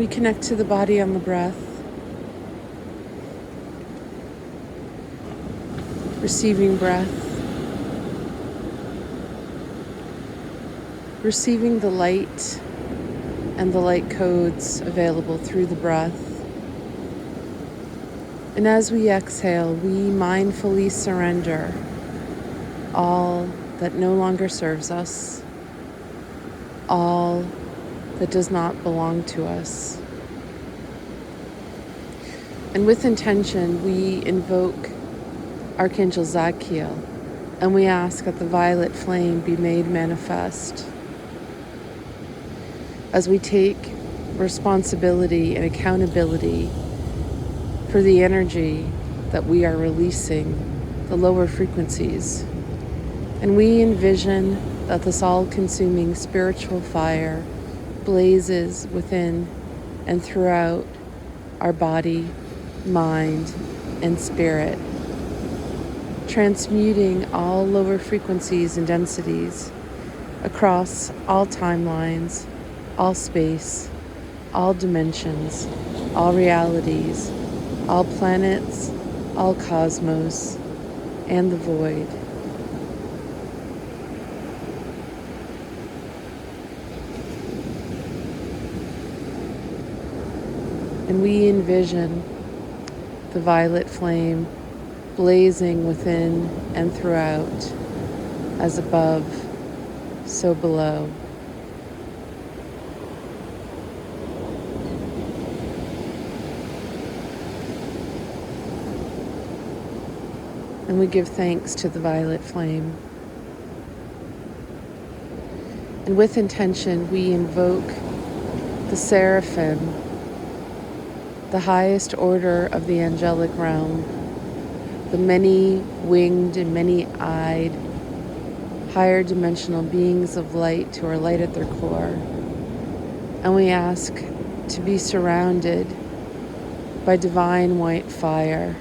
We connect to the body on the breath, receiving breath, receiving the light and the light codes available through the breath. And as we exhale, we mindfully surrender all that no longer serves us, all that does not belong to us. And with intention, we invoke Archangel Zadkiel, and we ask that the violet flame be made manifest. As we take responsibility and accountability for the energy that we are releasing, the lower frequencies. And we envision that this all-consuming spiritual fire blazes within and throughout our body, mind, and spirit, transmuting all lower frequencies and densities across all timelines, all space, all dimensions, all realities, all planets, all cosmos, and the void. And we envision the violet flame blazing within and throughout, as above, so below. And we give thanks to the violet flame. And with intention, we invoke the seraphim, the highest order of the angelic realm, the many-winged and many-eyed, higher dimensional beings of light who are light at their core. And we ask to be surrounded by divine white fire.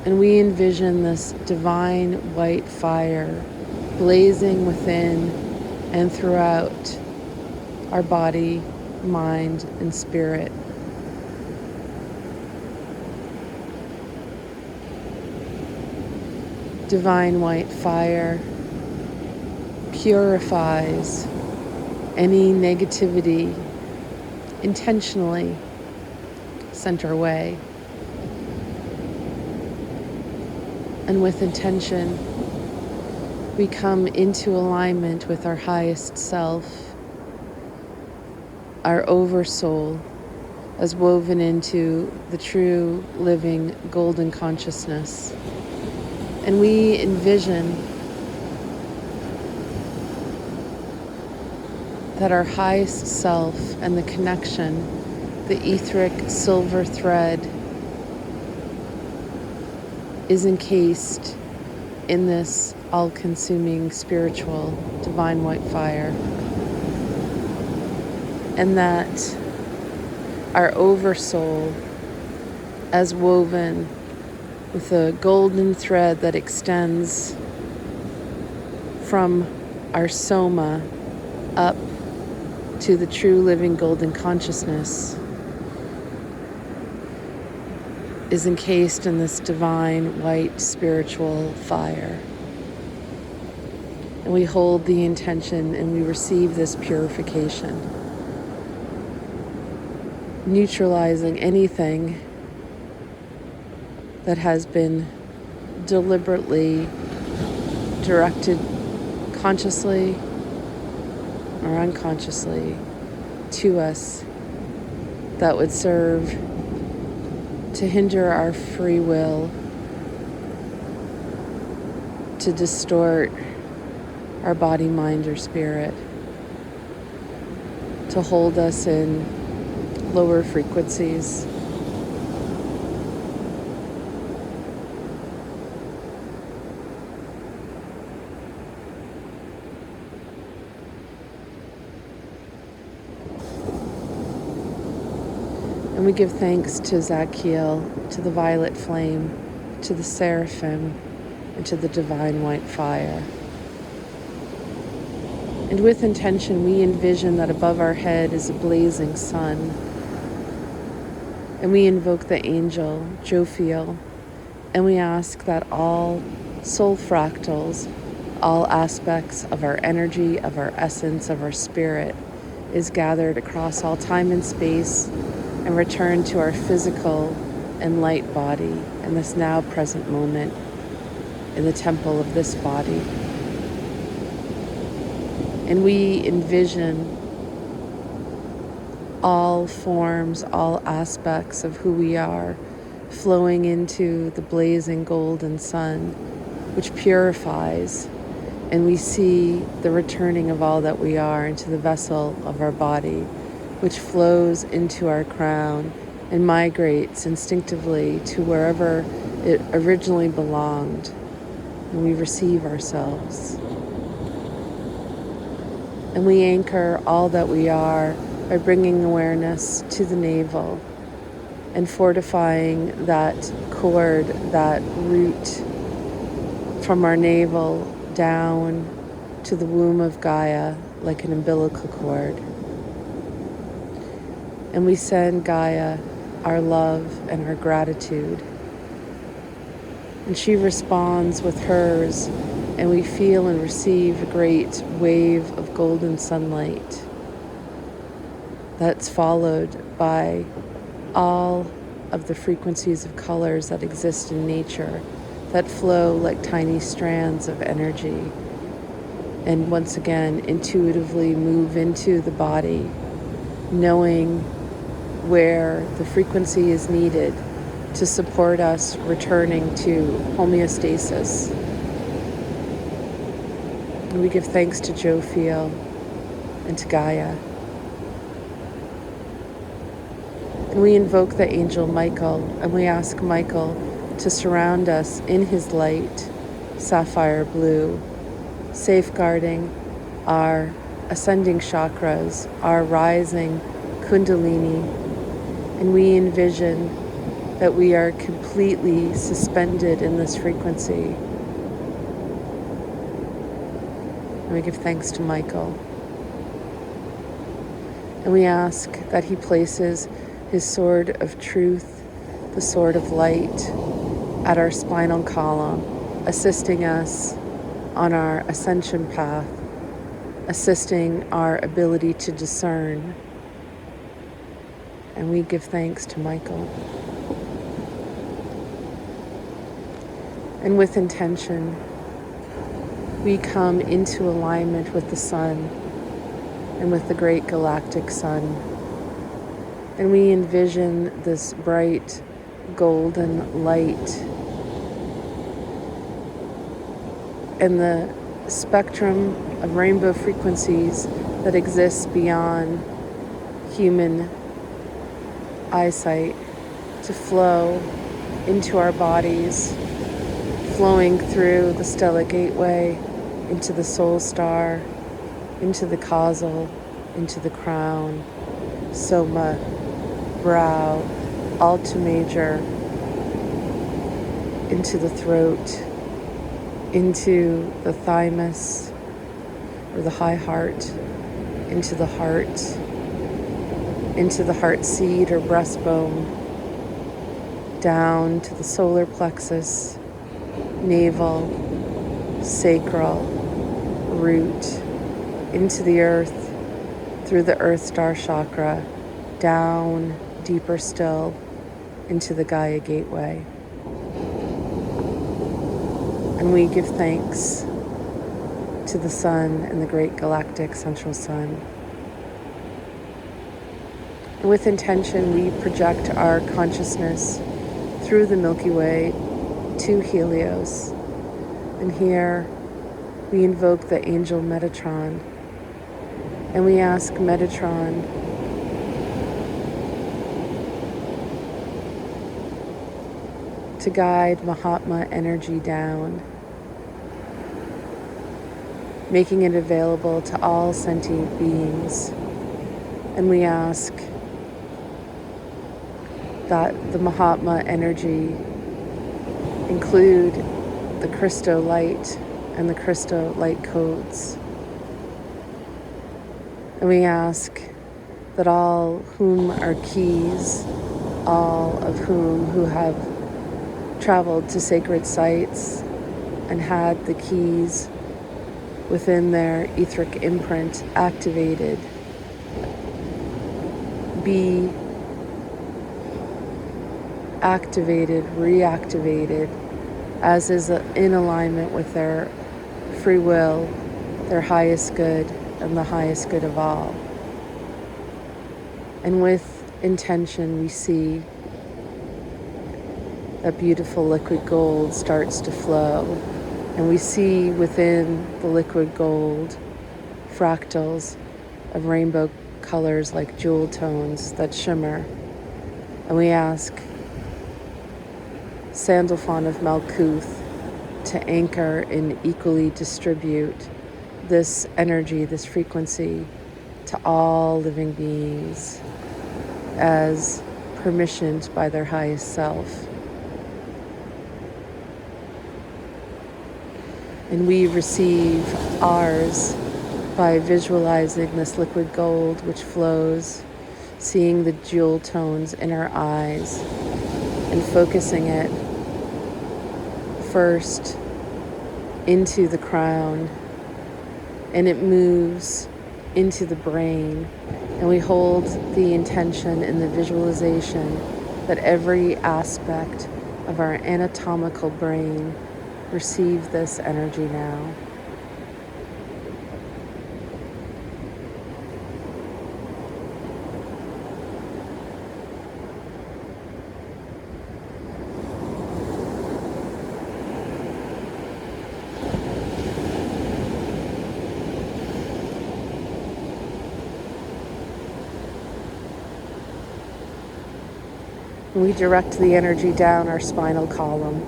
And we envision this divine white fire blazing within and throughout our body, mind, and spirit. Divine white fire purifies any negativity intentionally sent our way. And with intention, we come into alignment with our highest self, our oversoul, as woven into the true living golden consciousness. And we envision that our highest self and the connection, the etheric silver thread, is encased in this all-consuming spiritual divine white fire. And that our oversoul, as woven with a golden thread that extends from our soma up to the true living golden consciousness, is encased in this divine white spiritual fire. And we hold the intention and we receive this purification, neutralizing anything that has been deliberately directed consciously or unconsciously to us that would serve to hinder our free will, to distort our body, mind, or spirit, to hold us in lower frequencies. And we give thanks to Zadkiel, to the violet flame, to the seraphim, and to the divine white fire. And with intention, we envision that above our head is a blazing sun. And we invoke the angel, Jophiel, and we ask that all soul fractals, all aspects of our energy, of our essence, of our spirit, is gathered across all time and space and returned to our physical and light body in this now present moment in the temple of this body. And we envision all forms, all aspects of who we are flowing into the blazing golden sun, which purifies, and we see the returning of all that we are into the vessel of our body, which flows into our crown and migrates instinctively to wherever it originally belonged, and we receive ourselves. And we anchor all that we are by bringing awareness to the navel and fortifying that cord, that root from our navel down to the womb of Gaia like an umbilical cord. And we send Gaia our love and our gratitude. And she responds with hers, and we feel and receive a great wave of golden sunlight that's followed by all of the frequencies of colors that exist in nature that flow like tiny strands of energy, and once again intuitively move into the body, knowing where the frequency is needed to support us returning to homeostasis. And we give thanks to Jophiel and to Gaia. And we invoke the angel Michael, and we ask Michael to surround us in his light, sapphire blue, safeguarding our ascending chakras, our rising kundalini. And we envision that we are completely suspended in this frequency. And we give thanks to Michael. And we ask that he places his sword of truth, the sword of light, at our spinal column, assisting us on our ascension path, assisting our ability to discern. And we give thanks to Michael. And with intention, we come into alignment with the sun and with the great galactic sun. And we envision this bright golden light and the spectrum of rainbow frequencies that exists beyond human eyesight to flow into our bodies, flowing through the stellar gateway, into the soul star, into the causal, into the crown, soma, brow, alto major, into the throat, into the thymus or the high heart, into the heart seed or breastbone, down to the solar plexus, navel, sacral, root, into the earth, through the earth star chakra, down deeper still into the Gaia gateway. And we give thanks to the sun and the great galactic central sun. And with intention, we project our consciousness through the Milky Way to Helios. And here we invoke the angel Metatron. And we ask Metatron to guide Mahatma energy down, making it available to all sentient beings. And we ask that the Mahatma energy include the Christo light and the Christo light codes, And we ask that all whom are keys, all of whom who have traveled to sacred sites and had the keys within their etheric imprint activated, be activated, reactivated, as is in alignment with their free will, their highest good, and the highest good of all. And with intention, we see that beautiful liquid gold starts to flow. And we see within the liquid gold fractals of rainbow colors like jewel tones that shimmer. And we ask Sandalphon of Malkuth to anchor and equally distribute this energy, this frequency, to all living beings as permissioned by their highest self. And we receive ours by visualizing this liquid gold which flows, seeing the jewel tones in our eyes, and focusing it first into the crown, and it moves into the brain, and we hold the intention and the visualization that every aspect of our anatomical brain receive this energy now. And we direct the energy down our spinal column.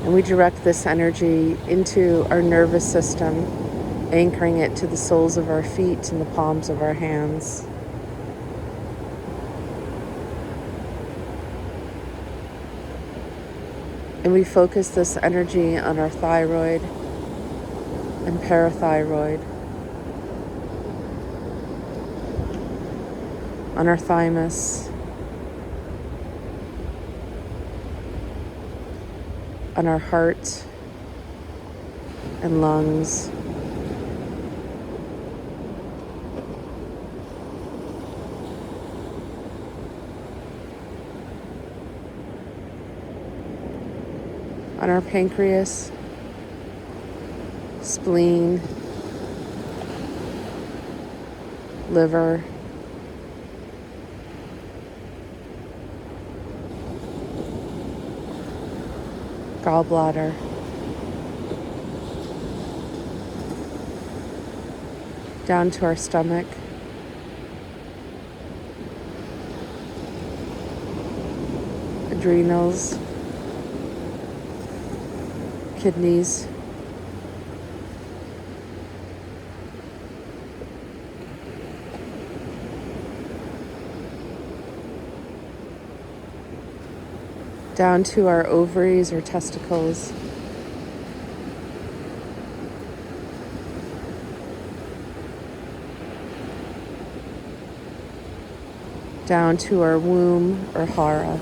And we direct this energy into our nervous system, anchoring it to the soles of our feet and the palms of our hands. And we focus this energy on our thyroid and parathyroid, on our thymus, on our heart and lungs, on our pancreas, spleen, liver, gallbladder, down to our stomach, adrenals, kidneys, down to our ovaries or testicles, down to our womb or hara.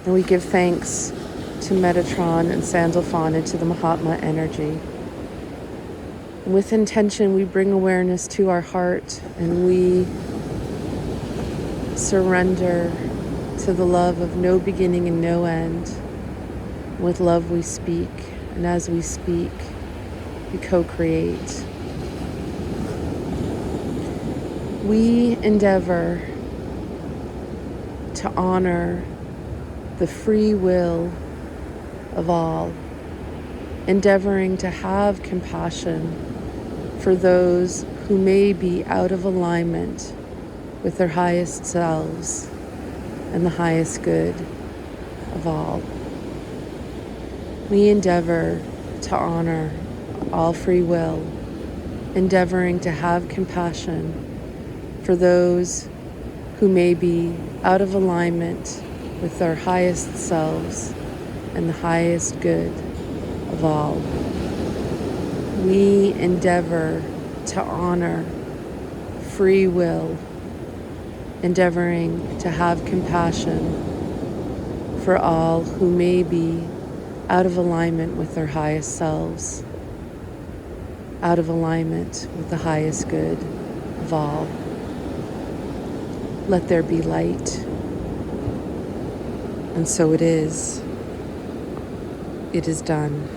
And we give thanks to Metatron and Sandalphon and to the Mahatma energy. And with intention, we bring awareness to our heart, and we surrender to the love of no beginning and no end. With love we speak, and as we speak, we co-create. We endeavor to honor the free will of all, endeavoring to have compassion for those who may be out of alignment with their highest selves and the highest good of all. We endeavor to honor all free will, endeavoring to have compassion for those who may be out of alignment with their highest selves and the highest good of all. We endeavor to honor free will, endeavoring to have compassion for all who may be out of alignment with their highest selves, out of alignment with the highest good of all. Let there be light. And so it is. It is done.